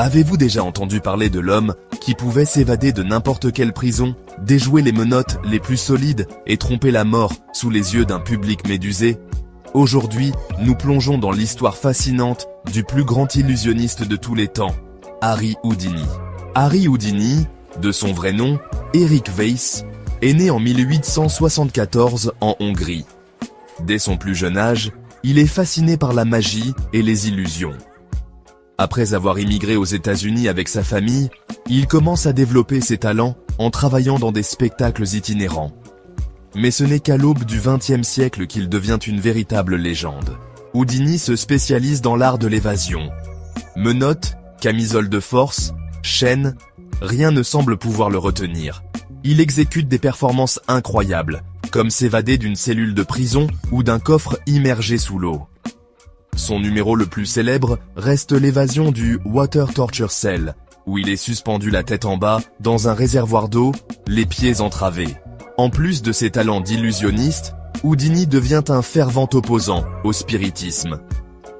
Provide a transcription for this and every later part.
Avez-vous déjà entendu parler de l'homme qui pouvait s'évader de n'importe quelle prison, déjouer les menottes les plus solides et tromper la mort sous les yeux d'un public médusé? Aujourd'hui, nous plongeons dans l'histoire fascinante du plus grand illusionniste de tous les temps, Harry Houdini. Harry Houdini, de son vrai nom, Erik Weisz, est né en 1874 en Hongrie. Dès son plus jeune âge, il est fasciné par la magie et les illusions. Après avoir immigré aux États-Unis avec sa famille, il commence à développer ses talents en travaillant dans des spectacles itinérants. Mais ce n'est qu'à l'aube du XXe siècle qu'il devient une véritable légende. Houdini se spécialise dans l'art de l'évasion. Menottes, camisole de force, chaînes, rien ne semble pouvoir le retenir. Il exécute des performances incroyables, comme s'évader d'une cellule de prison ou d'un coffre immergé sous l'eau. Son numéro le plus célèbre reste l'évasion du Water Torture Cell, où il est suspendu la tête en bas dans un réservoir d'eau, les pieds entravés. En plus de ses talents d'illusionniste, Houdini devient un fervent opposant au spiritisme.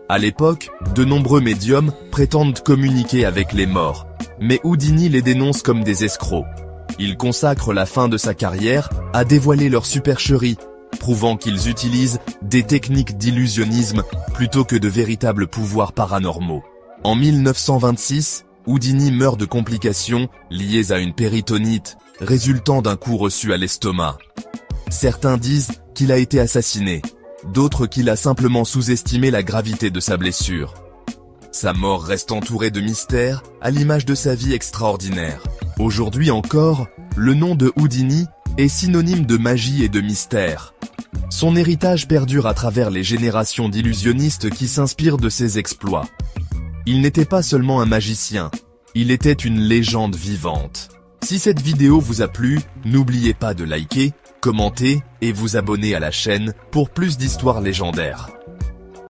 À l'époque, de nombreux médiums prétendent communiquer avec les morts, mais Houdini les dénonce comme des escrocs. Il consacre la fin de sa carrière à dévoiler leur supercherie, prouvant qu'ils utilisent des techniques d'illusionnisme plutôt que de véritables pouvoirs paranormaux. En 1926, Houdini meurt de complications liées à une péritonite, résultant d'un coup reçu à l'estomac. Certains disent qu'il a été assassiné, d'autres qu'il a simplement sous-estimé la gravité de sa blessure. Sa mort reste entourée de mystères, à l'image de sa vie extraordinaire. Aujourd'hui encore, le nom de Houdini est synonyme de magie et de mystère. Son héritage perdure à travers les générations d'illusionnistes qui s'inspirent de ses exploits. Il n'était pas seulement un magicien, il était une légende vivante. Si cette vidéo vous a plu, n'oubliez pas de liker, commenter et vous abonner à la chaîne pour plus d'histoires légendaires.